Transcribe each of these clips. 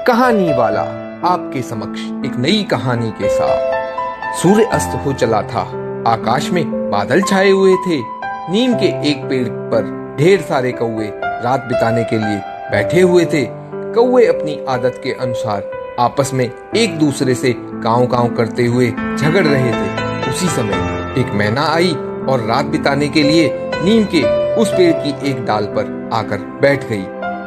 कहानी वाला आपके समक्ष एक नई कहानी के साथ। सूर्य अस्त हो चला था, आकाश में बादल छाए हुए थे। नीम के एक पेड़ पर ढेर सारे कौवे रात बिताने के लिए बैठे हुए थे। कौवे अपनी आदत के अनुसार आपस में एक दूसरे से काव काव करते हुए झगड़ रहे थे। उसी समय एक मैना आई और रात बिताने के लिए नीम के उस पेड़ की एक डाल पर आकर बैठ गई।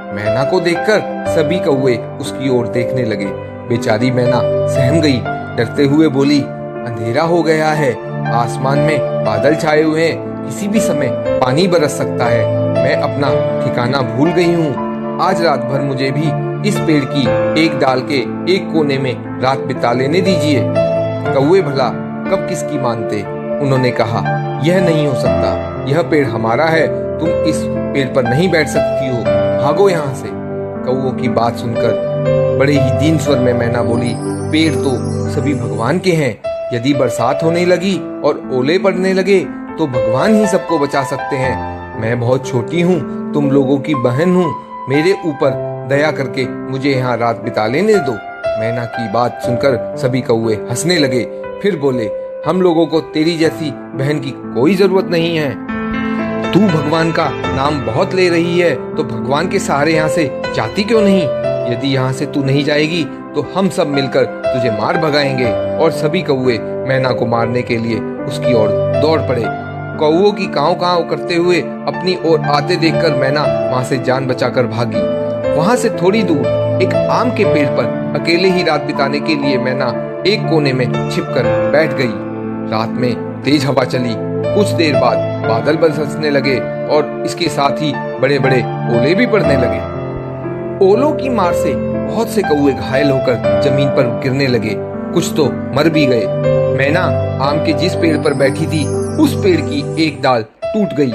मैना को देखकर सभी कौवे उसकी ओर देखने लगे। बेचारी मैना सहम गई, डरते हुए बोली, अंधेरा हो गया है, आसमान में बादल छाए हुए हैं, किसी भी समय पानी बरस सकता है। मैं अपना ठिकाना भूल गई हूँ। आज रात भर मुझे भी इस पेड़ की एक डाल के एक कोने में रात बिता लेने दीजिए। कौवे भला कब किसकी मानते। उन्होंने कहा, यह नहीं हो सकता, यह पेड़ हमारा है, तुम इस पेड़ पर नहीं बैठ सकती हो, भागो यहाँ से। कौवों की बात सुनकर बड़े ही दीन स्वर में मैना बोली, पेड़ तो सभी भगवान के हैं। यदि बरसात होने लगी और ओले पड़ने लगे तो भगवान ही सबको बचा सकते हैं। मैं बहुत छोटी हूँ, तुम लोगों की बहन हूँ, मेरे ऊपर दया करके मुझे यहाँ रात बिता लेने दो। मैना की बात सुनकर सभी कौवे हंसने लगे। फिर बोले, हम लोगों को तेरी जैसी बहन की कोई जरूरत नहीं है। तू भगवान का नाम बहुत ले रही है तो भगवान के सहारे यहाँ से जाती क्यों नहीं? यदि यहाँ से तू नहीं जाएगी तो हम सब मिलकर तुझे मार भगाएंगे। और सभी कौवे मैना को मारने के लिए उसकी ओर दौड़ पड़े। कौवों की काव काव करते हुए अपनी ओर आते देखकर मैना वहाँ से जान बचाकर भागी। वहाँ से थोड़ी दूर एक आम के पेड़ पर अकेले ही रात बिताने के लिए मैना एक कोने में छिपकर बैठ गई। रात में तेज हवा चली। कुछ देर बाद बादल बरसने लगे और इसके साथ ही बड़े बड़े ओले भी पड़ने लगे। ओलों की मार से बहुत से कौवे घायल होकर जमीन पर गिरने लगे, कुछ तो मर भी गए। मैना आम के जिस पेड़ पर बैठी थी उस पेड़ की एक डाल टूट गई।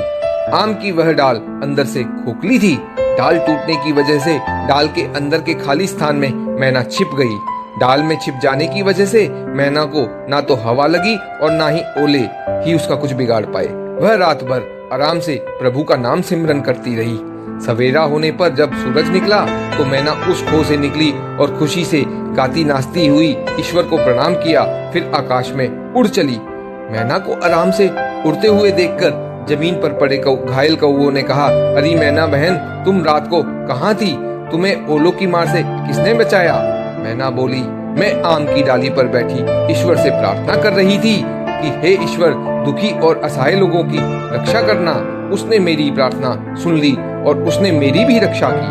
आम की वह डाल अंदर से खोखली थी। डाल टूटने की वजह से डाल के अंदर के खाली स्थान में मैना छिप गई। डाल में छिप जाने की वजह से मैना को ना तो हवा लगी और ना ही ओले ही उसका कुछ बिगाड़ पाए। वह रात भर आराम से प्रभु का नाम सिमरन करती रही। सवेरा होने पर जब सूरज निकला तो मैना उस खो से निकली और खुशी से गाती नाचती हुई ईश्वर को प्रणाम किया। फिर आकाश में उड़ चली। मैना को आराम से उड़ते हुए देखकर जमीन पर पड़े घायल कौवों ने कहा, अरे मैना बहन, तुम रात को कहाँ थी? तुम्हें ओलों की मार से किसने बचाया? मैना बोली, मैं आम की डाली पर बैठी ईश्वर से प्रार्थना कर रही थी कि हे ईश्वर, दुखी और असहाय लोगों की रक्षा करना। उसने मेरी प्रार्थना सुन ली और उसने मेरी भी रक्षा की।